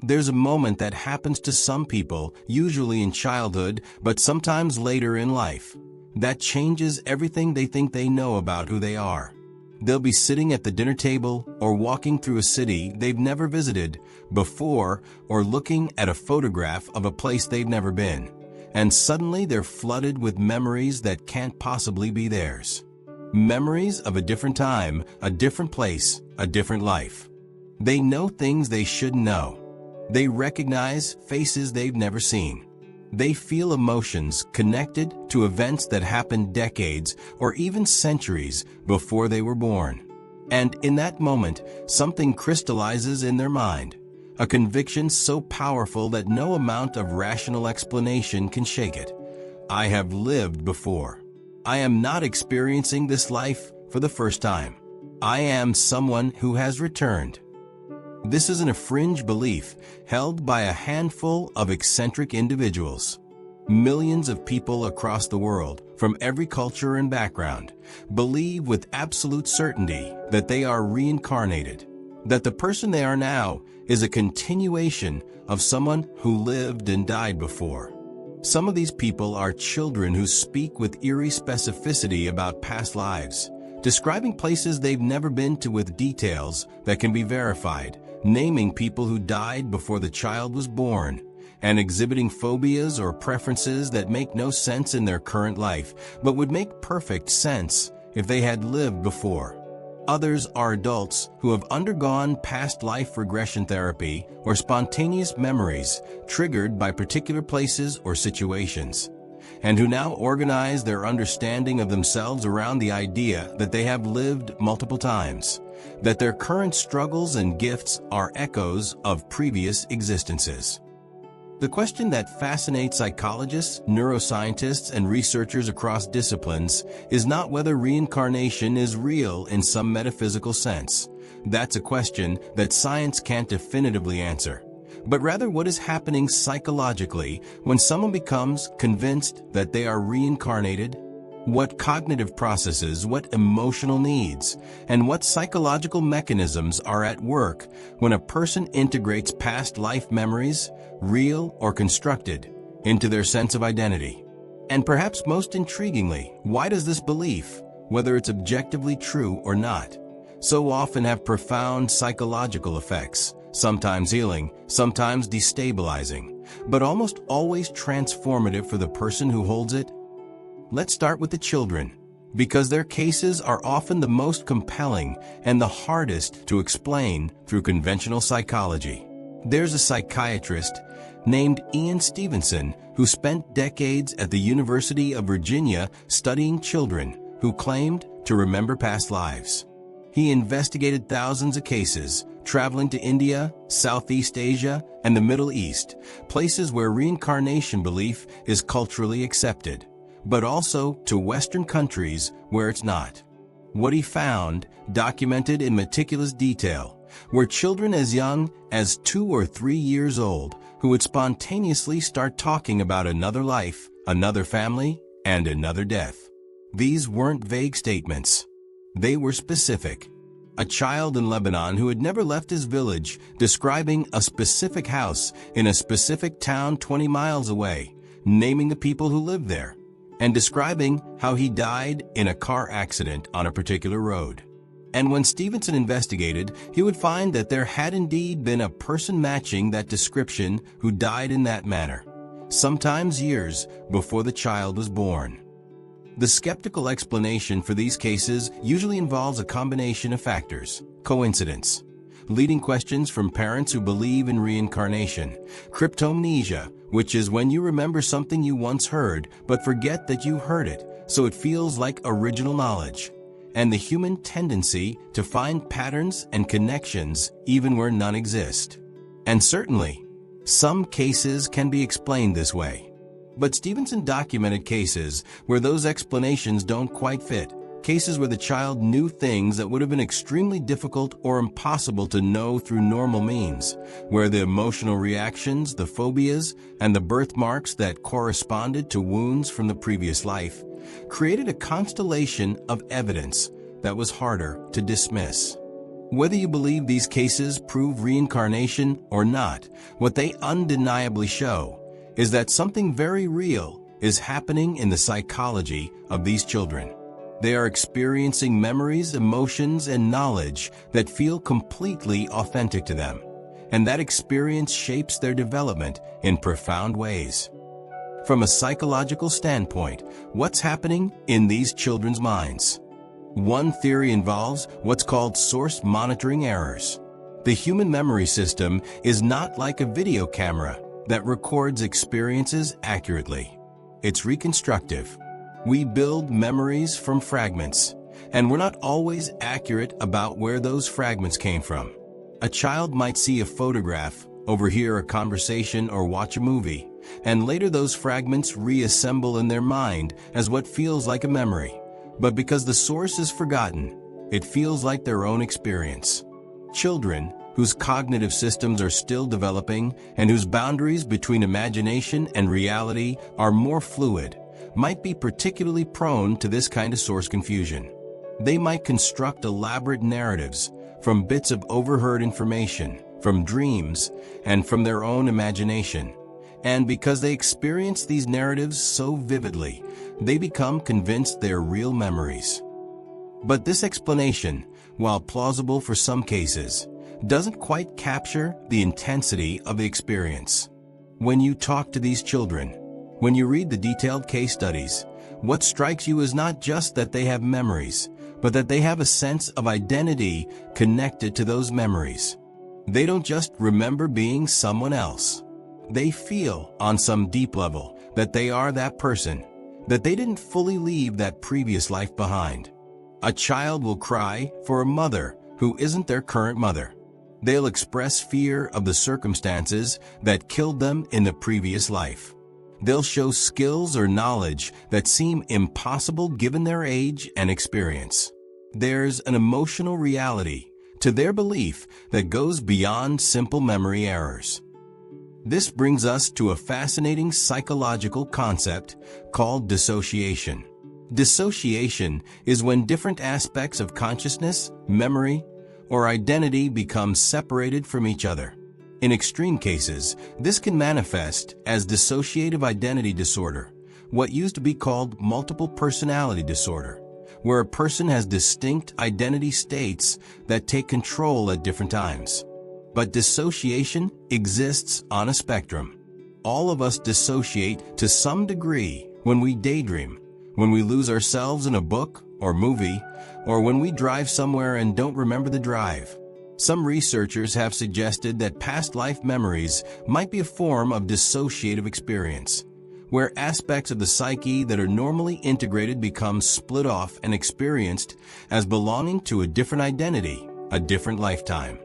There's a moment that happens to some people, usually in childhood, but sometimes later in life, that changes everything they think they know about who they are. They'll be sitting at the dinner table or walking through a city they've never visited before, or looking at a photograph of a place they've never been, and suddenly they're flooded with memories that can't possibly be theirs. Memories of a different time, a different place, a different life. They know things they shouldn't know. They recognize faces they've never seen. They feel emotions connected to events that happened decades or even centuries before they were born. And in that moment, something crystallizes in their mind, a conviction so powerful that no amount of rational explanation can shake it. I have lived before. I am not experiencing this life for the first time. I am someone who has returned. This isn't a fringe belief held by a handful of eccentric individuals. Millions of people across the world, from every culture and background, believe with absolute certainty that they are reincarnated, that the person they are now is a continuation of someone who lived and died before. Some of these people are children who speak with eerie specificity about past lives, describing places they've never been to with details that can be verified, naming people who died before the child was born, and exhibiting phobias or preferences that make no sense in their current life, but would make perfect sense if they had lived before. Others are adults who have undergone past life regression therapy or spontaneous memories triggered by particular places or situations, and who now organize their understanding of themselves around the idea that they have lived multiple times, that their current struggles and gifts are echoes of previous existences. The question that fascinates psychologists, neuroscientists, and researchers across disciplines is not whether reincarnation is real in some metaphysical sense. That's a question that science can't definitively answer. But rather what is happening psychologically when someone becomes convinced that they are reincarnated? What cognitive processes, what emotional needs, and what psychological mechanisms are at work when a person integrates past life memories, real or constructed, into their sense of identity? And perhaps most intriguingly, why does this belief, whether it's objectively true or not, so often have profound psychological effects, sometimes healing, sometimes destabilizing, but almost always transformative for the person who holds it? Let's start with the children, because their cases are often the most compelling and the hardest to explain through conventional psychology. There's a psychiatrist named Ian Stevenson who spent decades at the University of Virginia studying children who claimed to remember past lives. He investigated thousands of cases, traveling to India, Southeast Asia, and the Middle East, places where reincarnation belief is culturally accepted, but also to Western countries where it's not. What he found, documented in meticulous detail, were children as young as 2 or 3 years old who would spontaneously start talking about another life, another family, and another death. These weren't vague statements. They were specific. A child in Lebanon who had never left his village, describing a specific house in a specific town 20 miles away, naming the people who lived there, and describing how he died in a car accident on a particular road. And when Stevenson investigated, he would find that there had indeed been a person matching that description who died in that manner, sometimes years before the child was born. The skeptical explanation for these cases usually involves a combination of factors: coincidence, leading questions from parents who believe in reincarnation; cryptomnesia, which is when you remember something you once heard but forget that you heard it, so it feels like original knowledge; and the human tendency to find patterns and connections even where none exist. And certainly, some cases can be explained this way. But Stevenson documented cases where those explanations don't quite fit, cases where the child knew things that would have been extremely difficult or impossible to know through normal means, where the emotional reactions, the phobias, and the birthmarks that corresponded to wounds from the previous life created a constellation of evidence that was harder to dismiss. Whether you believe these cases prove reincarnation or not, what they undeniably show is that something very real is happening in the psychology of these children. They are experiencing memories, emotions, and knowledge that feel completely authentic to them, and that experience shapes their development in profound ways. From a psychological standpoint, what's happening in these children's minds? One theory involves what's called source monitoring errors. The human memory system is not like a video camera that records experiences accurately. It's reconstructive. We build memories from fragments, and we're not always accurate about where those fragments came from. A child might see a photograph, overhear a conversation, or watch a movie, and later those fragments reassemble in their mind as what feels like a memory. But because the source is forgotten, it feels like their own experience. Children, whose cognitive systems are still developing and whose boundaries between imagination and reality are more fluid, might be particularly prone to this kind of source confusion. They might construct elaborate narratives from bits of overheard information, from dreams, and from their own imagination. And because they experience these narratives so vividly, they become convinced they're real memories. But this explanation, while plausible for some cases, doesn't quite capture the intensity of the experience. When you talk to these children, when you read the detailed case studies, what strikes you is not just that they have memories, but that they have a sense of identity connected to those memories. They don't just remember being someone else. They feel, on some deep level, that they are that person, that they didn't fully leave that previous life behind. A child will cry for a mother who isn't their current mother. They'll express fear of the circumstances that killed them in the previous life. They'll show skills or knowledge that seem impossible given their age and experience. There's an emotional reality to their belief that goes beyond simple memory errors. This brings us to a fascinating psychological concept called dissociation. Dissociation is when different aspects of consciousness, memory, or identity become separated from each other. In extreme cases, this can manifest as dissociative identity disorder, what used to be called multiple personality disorder, where a person has distinct identity states that take control at different times. But dissociation exists on a spectrum. All of us dissociate to some degree when we daydream, when we lose ourselves in a book or movie, or when we drive somewhere and don't remember the drive. Some researchers have suggested that past life memories might be a form of dissociative experience, where aspects of the psyche that are normally integrated become split off and experienced as belonging to a different identity, a different lifetime.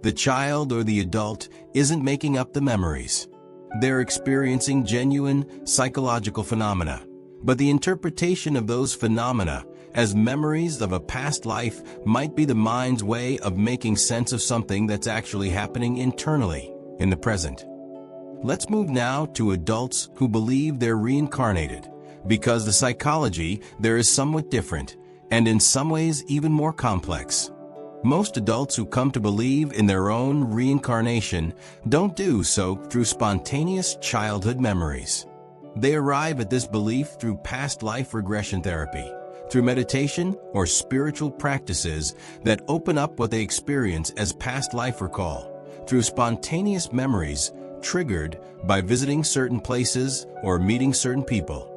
The child or the adult isn't making up the memories. They're experiencing genuine psychological phenomena, but the interpretation of those phenomena as memories of a past life might be the mind's way of making sense of something that's actually happening internally in the present. Let's move now to adults who believe they're reincarnated, because the psychology there is somewhat different, and in some ways even more complex. Most adults who come to believe in their own reincarnation don't do so through spontaneous childhood memories. They arrive at this belief through past life regression therapy, through meditation or spiritual practices that open up what they experience as past life recall, through spontaneous memories triggered by visiting certain places or meeting certain people,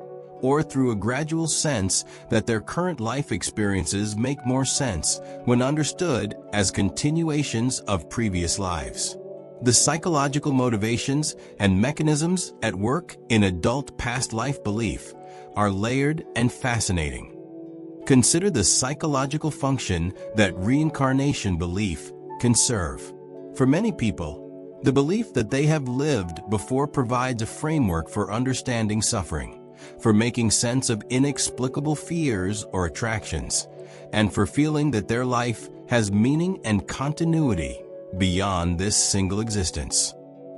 or through a gradual sense that their current life experiences make more sense when understood as continuations of previous lives. The psychological motivations and mechanisms at work in adult past life belief are layered and fascinating. Consider the psychological function that reincarnation belief can serve. For many people, the belief that they have lived before provides a framework for understanding suffering, for making sense of inexplicable fears or attractions, and for feeling that their life has meaning and continuity beyond this single existence.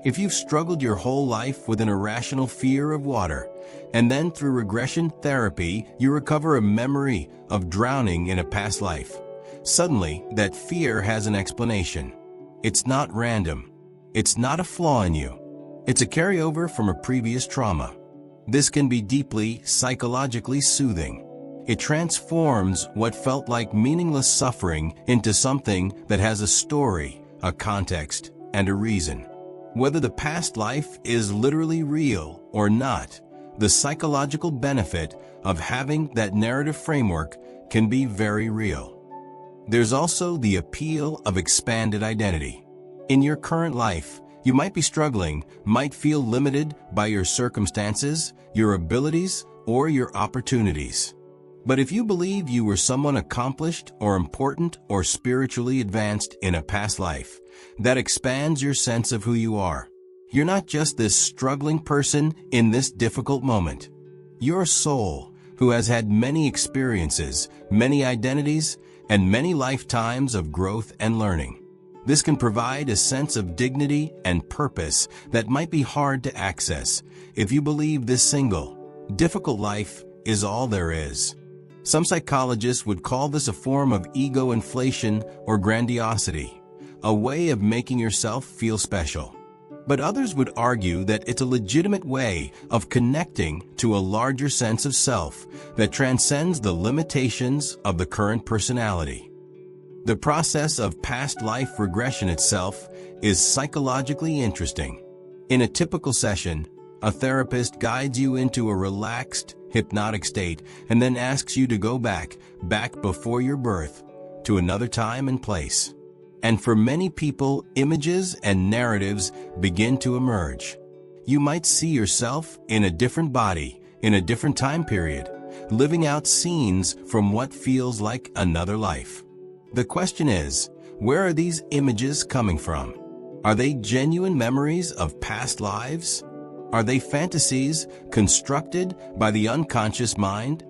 If you've struggled your whole life with an irrational fear of water, and then through regression therapy you recover a memory of drowning in a past life, Suddenly, that fear has an explanation. It's not random. It's not a flaw in you. It's a carryover from a previous trauma. This can be deeply psychologically soothing. It transforms what felt like meaningless suffering into something that has a story, a context, and a reason. Whether the past life is literally real or not, the psychological benefit of having that narrative framework can be very real. There's also the appeal of expanded identity. In your current life, you might be struggling, might feel limited by your circumstances, your abilities, or your opportunities. But if you believe you were someone accomplished or important or spiritually advanced in a past life, that expands your sense of who you are. You're not just this struggling person in this difficult moment. You're a soul who has had many experiences, many identities, and many lifetimes of growth and learning. This can provide a sense of dignity and purpose that might be hard to access if you believe this single, difficult life is all there is. Some psychologists would call this a form of ego inflation or grandiosity, a way of making yourself feel special. But others would argue that it's a legitimate way of connecting to a larger sense of self that transcends the limitations of the current personality. The process of past life regression itself is psychologically interesting. In a typical session, a therapist guides you into a relaxed, hypnotic state and then asks you to go back before your birth, to another time and place. And for many people, images and narratives begin to emerge. You might see yourself in a different body, in a different time period, living out scenes from what feels like another life. The question is, where are these images coming from? Are they genuine memories of past lives? Are they fantasies constructed by the unconscious mind?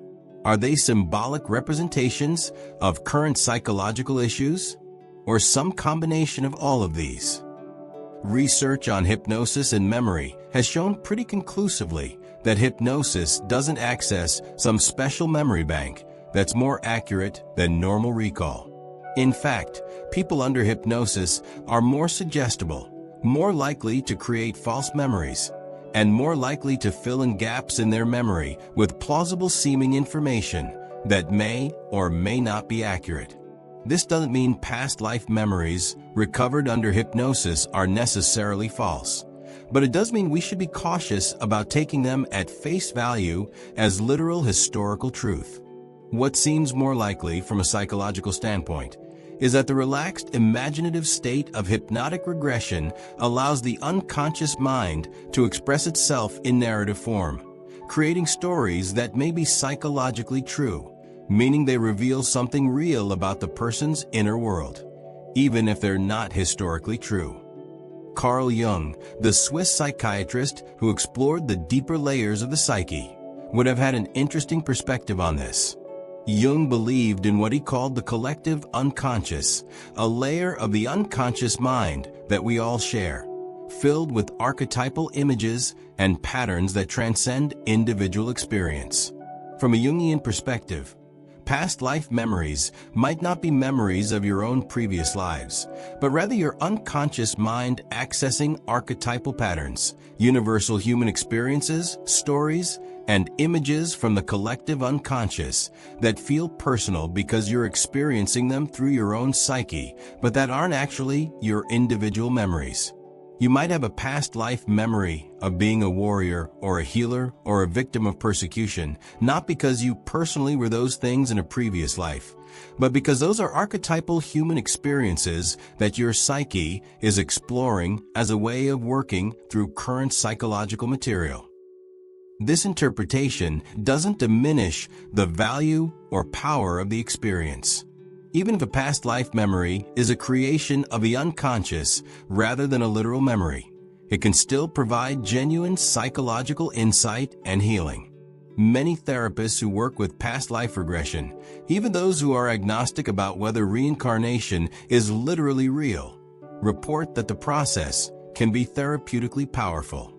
Are they symbolic representations of current psychological issues? Or some combination of all of these? Research on hypnosis and memory has shown pretty conclusively that hypnosis doesn't access some special memory bank that's more accurate than normal recall. In fact, people under hypnosis are more suggestible, more likely to create false memories, and more likely to fill in gaps in their memory with plausible seeming information that may or may not be accurate. This doesn't mean past life memories recovered under hypnosis are necessarily false, but it does mean we should be cautious about taking them at face value as literal historical truth. What seems more likely from a psychological standpoint is that the relaxed, imaginative state of hypnotic regression allows the unconscious mind to express itself in narrative form, creating stories that may be psychologically true, meaning they reveal something real about the person's inner world, even if they're not historically true. Carl Jung, the Swiss psychiatrist who explored the deeper layers of the psyche, would have had an interesting perspective on this. Jung believed in what he called the collective unconscious, a layer of the unconscious mind that we all share, filled with archetypal images and patterns that transcend individual experience. From a Jungian perspective, past life memories might not be memories of your own previous lives, but rather your unconscious mind accessing archetypal patterns, universal human experiences, stories, and images from the collective unconscious that feel personal because you're experiencing them through your own psyche, but that aren't actually your individual memories. You might have a past life memory of being a warrior or a healer or a victim of persecution, not because you personally were those things in a previous life, but because those are archetypal human experiences that your psyche is exploring as a way of working through current psychological material. This interpretation doesn't diminish the value or power of the experience. Even if a past life memory is a creation of the unconscious rather than a literal memory, it can still provide genuine psychological insight and healing. Many therapists who work with past life regression, even those who are agnostic about whether reincarnation is literally real, report that the process can be therapeutically powerful.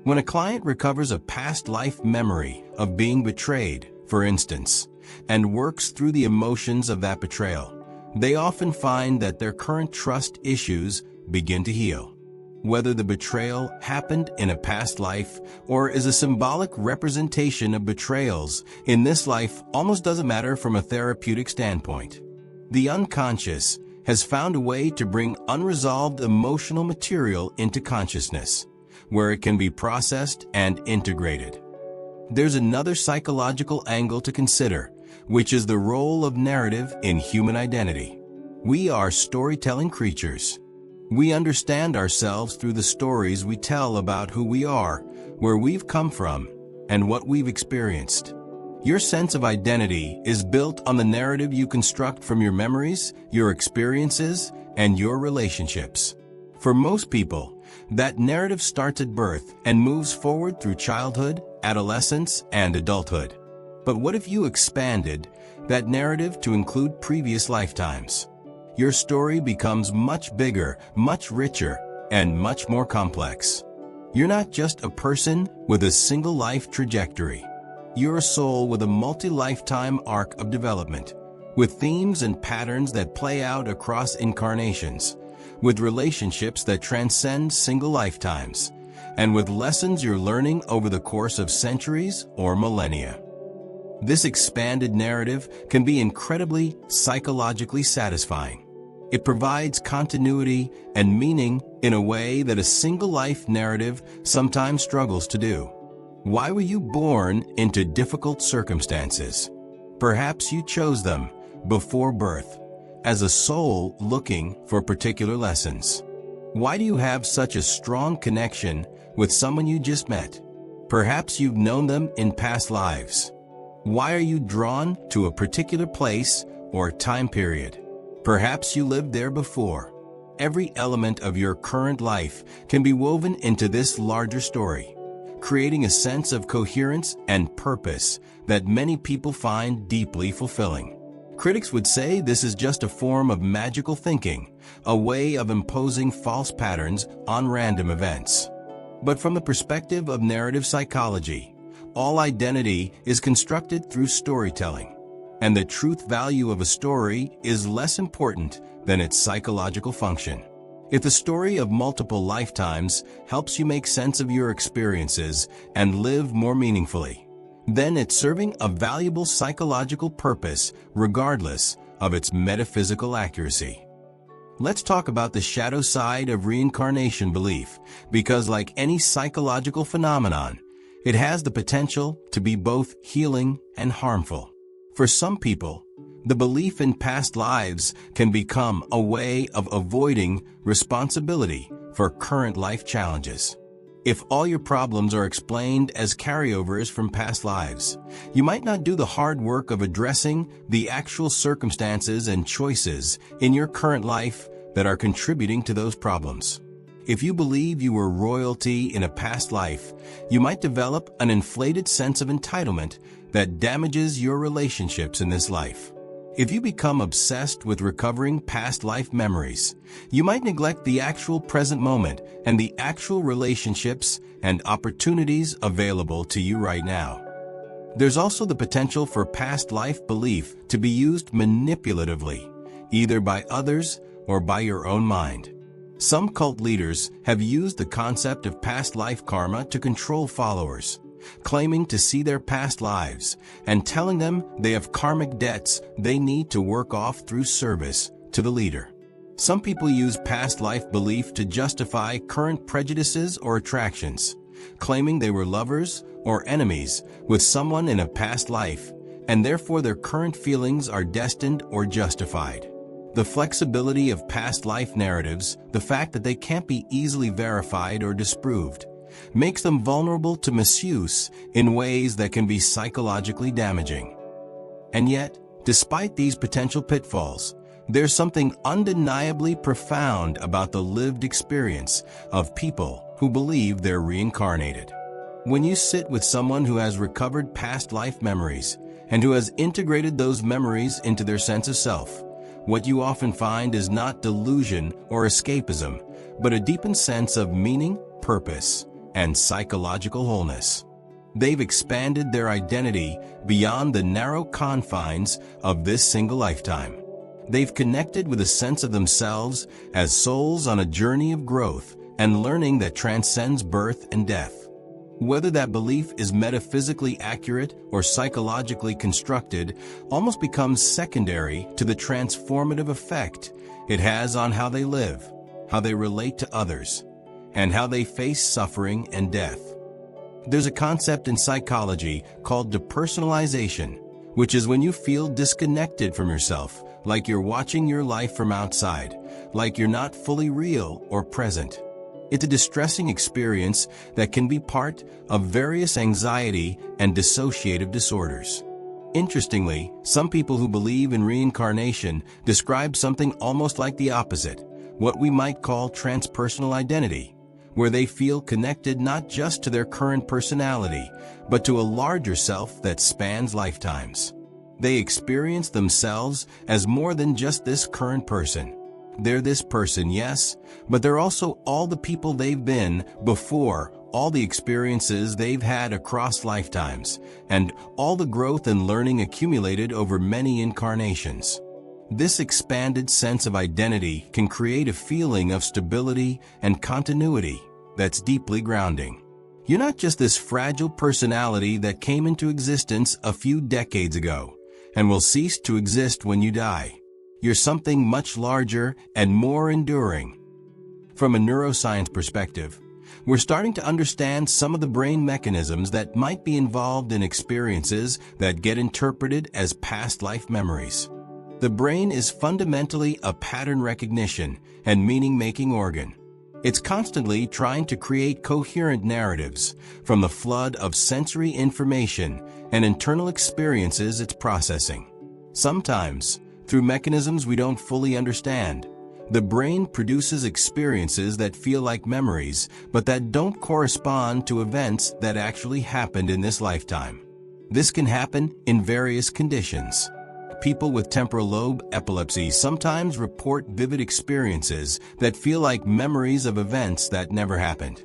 When a client recovers a past life memory of being betrayed, for instance, and works through the emotions of that betrayal, they often find that their current trust issues begin to heal. Whether the betrayal happened in a past life or is a symbolic representation of betrayals in this life almost doesn't matter from a therapeutic standpoint. The unconscious has found a way to bring unresolved emotional material into consciousness, where it can be processed and integrated. There's another psychological angle to consider, which is the role of narrative in human identity. We are storytelling creatures. We understand ourselves through the stories we tell about who we are, where we've come from, and what we've experienced. Your sense of identity is built on the narrative you construct from your memories, your experiences, and your relationships. For most people, that narrative starts at birth and moves forward through childhood, adolescence, and adulthood. But what if you expanded that narrative to include previous lifetimes? Your story becomes much bigger, much richer, and much more complex. You're not just a person with a single life trajectory. You're a soul with a multi-lifetime arc of development, with themes and patterns that play out across incarnations, with relationships that transcend single lifetimes, and with lessons you're learning over the course of centuries or millennia. This expanded narrative can be incredibly psychologically satisfying. It provides continuity and meaning in a way that a single life narrative sometimes struggles to do. Why were you born into difficult circumstances? Perhaps you chose them before birth, as a soul looking for particular lessons. Why do you have such a strong connection with someone you just met? Perhaps you've known them in past lives. Why are you drawn to a particular place or time period? Perhaps you lived there before. Every element of your current life can be woven into this larger story, creating a sense of coherence and purpose that many people find deeply fulfilling. Critics would say this is just a form of magical thinking, a way of imposing false patterns on random events. But from the perspective of narrative psychology, all identity is constructed through storytelling, and the truth value of a story is less important than its psychological function. If the story of multiple lifetimes helps you make sense of your experiences and live more meaningfully, then it's serving a valuable psychological purpose regardless of its metaphysical accuracy. Let's talk about the shadow side of reincarnation belief, because like any psychological phenomenon, it has the potential to be both healing and harmful. For some people, the belief in past lives can become a way of avoiding responsibility for current life challenges. If all your problems are explained as carryovers from past lives, you might not do the hard work of addressing the actual circumstances and choices in your current life that are contributing to those problems. If you believe you were royalty in a past life, you might develop an inflated sense of entitlement that damages your relationships in this life. If you become obsessed with recovering past life memories, you might neglect the actual present moment and the actual relationships and opportunities available to you right now. There's also the potential for past life belief to be used manipulatively, either by others or by your own mind. Some cult leaders have used the concept of past life karma to control followers, claiming to see their past lives and telling them they have karmic debts they need to work off through service to the leader. Some people use past life belief to justify current prejudices or attractions, claiming they were lovers or enemies with someone in a past life, and therefore their current feelings are destined or justified. The flexibility of past life narratives, the fact that they can't be easily verified or disproved, makes them vulnerable to misuse in ways that can be psychologically damaging. And yet, despite these potential pitfalls, there's something undeniably profound about the lived experience of people who believe they're reincarnated. When you sit with someone who has recovered past life memories and who has integrated those memories into their sense of self, what you often find is not delusion or escapism, but a deepened sense of meaning, purpose, and psychological wholeness. They've expanded their identity beyond the narrow confines of this single lifetime. They've connected with a sense of themselves as souls on a journey of growth and learning that transcends birth and death. Whether that belief is metaphysically accurate or psychologically constructed almost becomes secondary to the transformative effect it has on how they live, how they relate to others, and how they face suffering and death. There's a concept in psychology called depersonalization, which is when you feel disconnected from yourself, like you're watching your life from outside, like you're not fully real or present. It's a distressing experience that can be part of various anxiety and dissociative disorders. Interestingly, some people who believe in reincarnation describe something almost like the opposite, what we might call transpersonal identity, where they feel connected not just to their current personality, but to a larger self that spans lifetimes. They experience themselves as more than just this current person. They're this person, yes, but they're also all the people they've been before, all the experiences they've had across lifetimes, and all the growth and learning accumulated over many incarnations. This expanded sense of identity can create a feeling of stability and continuity that's deeply grounding. You're not just this fragile personality that came into existence a few decades ago and will cease to exist when you die. You're something much larger and more enduring. From a neuroscience perspective, we're starting to understand some of the brain mechanisms that might be involved in experiences that get interpreted as past life memories. The brain is fundamentally a pattern recognition and meaning-making organ. It's constantly trying to create coherent narratives from the flood of sensory information and internal experiences it's processing. Sometimes, through mechanisms we don't fully understand, the brain produces experiences that feel like memories, but that don't correspond to events that actually happened in this lifetime. This can happen in various conditions. People with temporal lobe epilepsy sometimes report vivid experiences that feel like memories of events that never happened.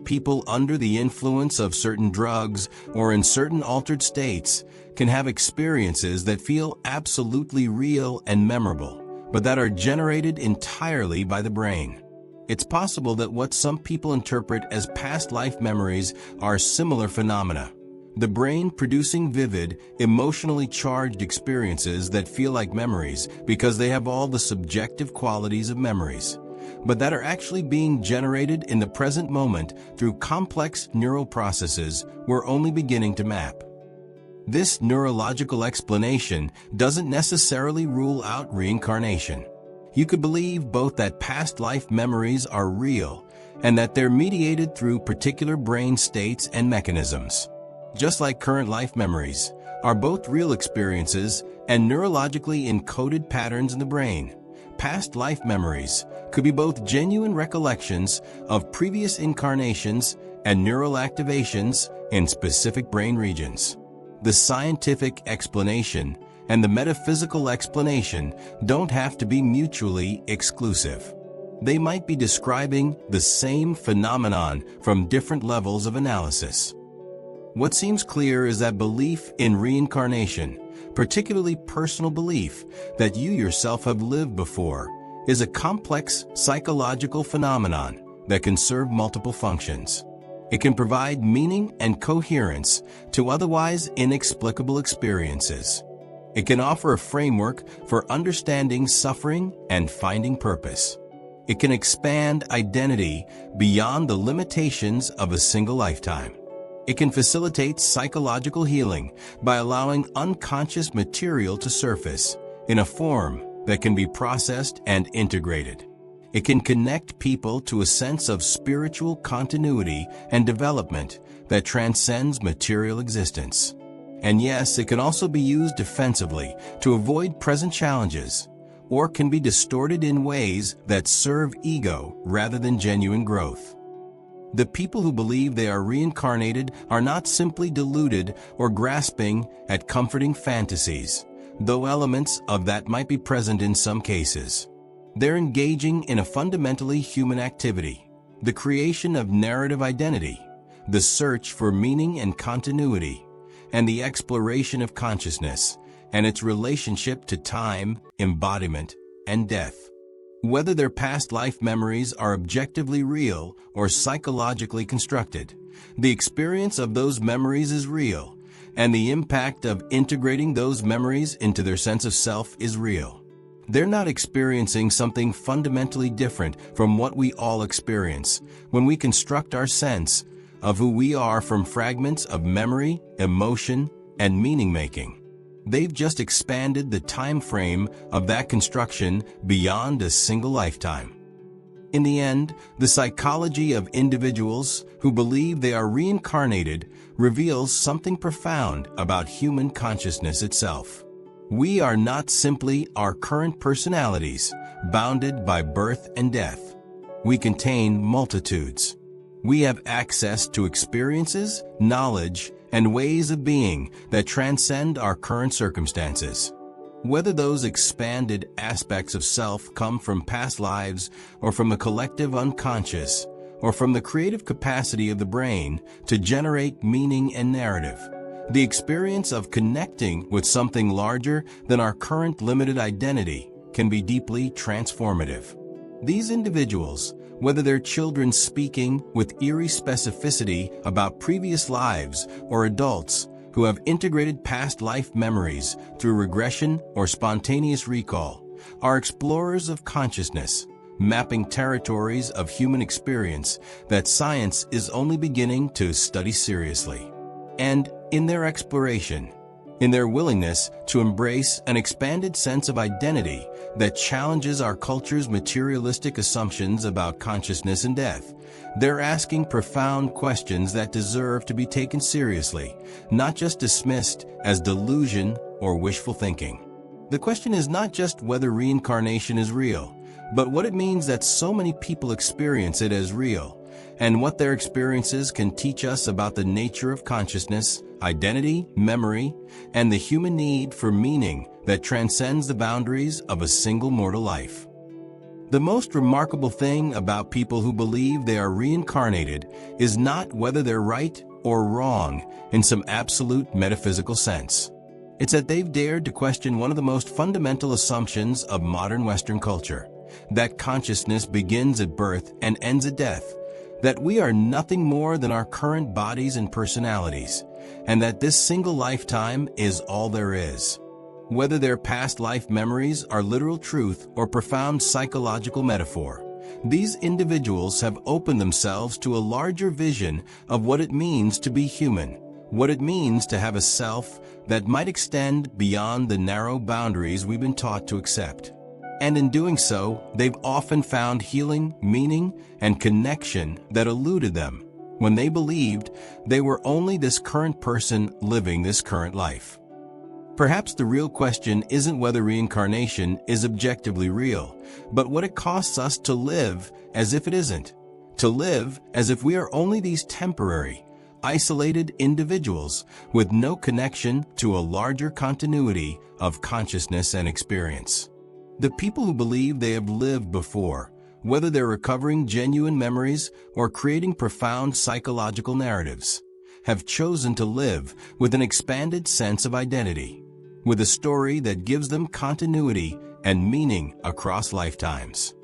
People under the influence of certain drugs or in certain altered states can have experiences that feel absolutely real and memorable, but that are generated entirely by the brain. It's possible that what some people interpret as past life memories are similar phenomena. The brain producing vivid, emotionally charged experiences that feel like memories because they have all the subjective qualities of memories, but that are actually being generated in the present moment through complex neural processes we're only beginning to map. This neurological explanation doesn't necessarily rule out reincarnation. You could believe both that past life memories are real and that they're mediated through particular brain states and mechanisms. Just like current life memories are both real experiences and neurologically encoded patterns in the brain, past life memories could be both genuine recollections of previous incarnations and neural activations in specific brain regions. The scientific explanation and the metaphysical explanation don't have to be mutually exclusive. They might be describing the same phenomenon from different levels of analysis. What seems clear is that belief in reincarnation, particularly personal belief that you yourself have lived before, is a complex psychological phenomenon that can serve multiple functions. It can provide meaning and coherence to otherwise inexplicable experiences. It can offer a framework for understanding suffering and finding purpose. It can expand identity beyond the limitations of a single lifetime. It can facilitate psychological healing by allowing unconscious material to surface in a form that can be processed and integrated. It can connect people to a sense of spiritual continuity and development that transcends material existence. And yes, it can also be used defensively to avoid present challenges, or can be distorted in ways that serve ego rather than genuine growth. The people who believe they are reincarnated are not simply deluded or grasping at comforting fantasies, though elements of that might be present in some cases. They're engaging in a fundamentally human activity, the creation of narrative identity, the search for meaning and continuity, and the exploration of consciousness, and its relationship to time, embodiment, and death. Whether their past life memories are objectively real or psychologically constructed, the experience of those memories is real, and the impact of integrating those memories into their sense of self is real. They're not experiencing something fundamentally different from what we all experience when we construct our sense of who we are from fragments of memory, emotion, and meaning-making. They've just expanded the time frame of that construction beyond a single lifetime. In the end, the psychology of individuals who believe they are reincarnated reveals something profound about human consciousness itself. We are not simply our current personalities, bounded by birth and death. We contain multitudes. We have access to experiences, knowledge, and ways of being that transcend our current circumstances. Whether those expanded aspects of self come from past lives or from the collective unconscious, or from the creative capacity of the brain to generate meaning and narrative, the experience of connecting with something larger than our current limited identity can be deeply transformative. These individuals, whether they're children speaking with eerie specificity about previous lives or adults who have integrated past life memories through regression or spontaneous recall, are explorers of consciousness, mapping territories of human experience that science is only beginning to study seriously. And in their exploration, in their willingness to embrace an expanded sense of identity that challenges our culture's materialistic assumptions about consciousness and death, they're asking profound questions that deserve to be taken seriously, not just dismissed as delusion or wishful thinking. The question is not just whether reincarnation is real, but what it means that so many people experience it as real, and what their experiences can teach us about the nature of consciousness, identity, memory, and the human need for meaning that transcends the boundaries of a single mortal life. The most remarkable thing about people who believe they are reincarnated is not whether they're right or wrong in some absolute metaphysical sense. It's that they've dared to question one of the most fundamental assumptions of modern Western culture, that consciousness begins at birth and ends at death, that we are nothing more than our current bodies and personalities, and that this single lifetime is all there is. Whether their past life memories are literal truth or profound psychological metaphor, these individuals have opened themselves to a larger vision of what it means to be human, what it means to have a self that might extend beyond the narrow boundaries we've been taught to accept. And in doing so, they've often found healing, meaning, and connection that eluded them when they believed they were only this current person living this current life. Perhaps the real question isn't whether reincarnation is objectively real, but what it costs us to live as if it isn't, to live as if we are only these temporary, isolated individuals with no connection to a larger continuity of consciousness and experience. The people who believe they have lived before, whether they're recovering genuine memories or creating profound psychological narratives, have chosen to live with an expanded sense of identity, with a story that gives them continuity and meaning across lifetimes.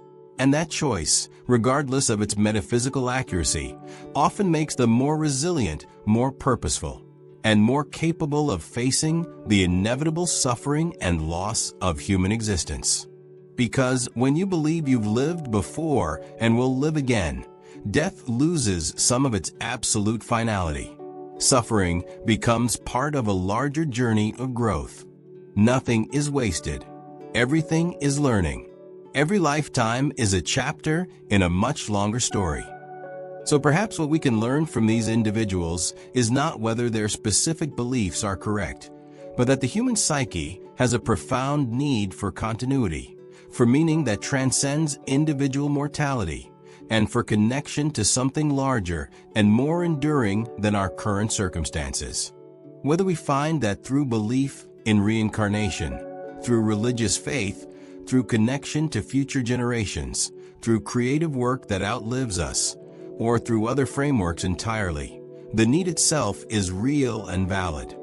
And that choice, regardless of its metaphysical accuracy, often makes them more resilient, more purposeful, and more capable of facing the inevitable suffering and loss of human existence. Because when you believe you've lived before and will live again, death loses some of its absolute finality. Suffering becomes part of a larger journey of growth. Nothing is wasted. Everything is learning. Every lifetime is a chapter in a much longer story. So perhaps what we can learn from these individuals is not whether their specific beliefs are correct, but that the human psyche has a profound need for continuity, for meaning that transcends individual mortality, and for connection to something larger and more enduring than our current circumstances. Whether we find that through belief in reincarnation, through religious faith, through connection to future generations, through creative work that outlives us, or through other frameworks entirely, the need itself is real and valid.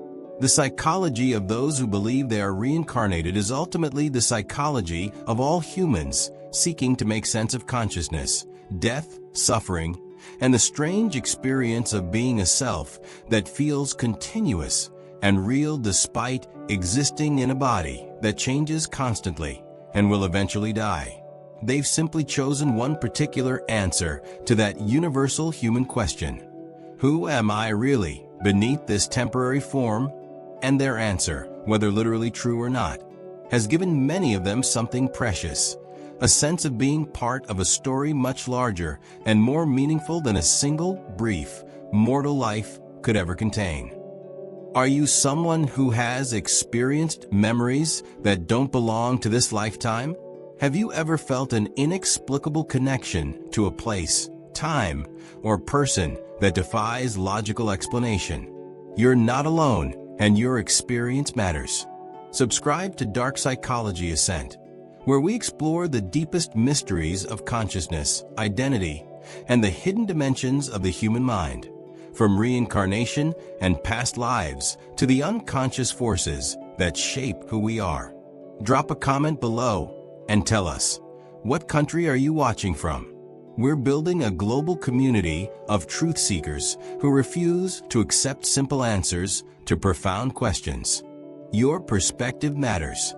The psychology of those who believe they are reincarnated is ultimately the psychology of all humans seeking to make sense of consciousness, death, suffering, and the strange experience of being a self that feels continuous and real despite existing in a body that changes constantly and will eventually die. They've simply chosen one particular answer to that universal human question: who am I really beneath this temporary form? And their answer, whether literally true or not, has given many of them something precious, a sense of being part of a story much larger and more meaningful than a single, brief, mortal life could ever contain. Are you someone who has experienced memories that don't belong to this lifetime? Have you ever felt an inexplicable connection to a place, time, or person that defies logical explanation? You're not alone, and your experience matters. Subscribe to Dark Psychology Ascent, where we explore the deepest mysteries of consciousness, identity, and the hidden dimensions of the human mind, from reincarnation and past lives to the unconscious forces that shape who we are. Drop a comment below and tell us, what country are you watching from? We're building a global community of truth seekers who refuse to accept simple answers to profound questions. Your perspective matters.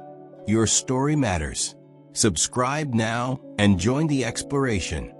Your story matters. Subscribe now and join the exploration.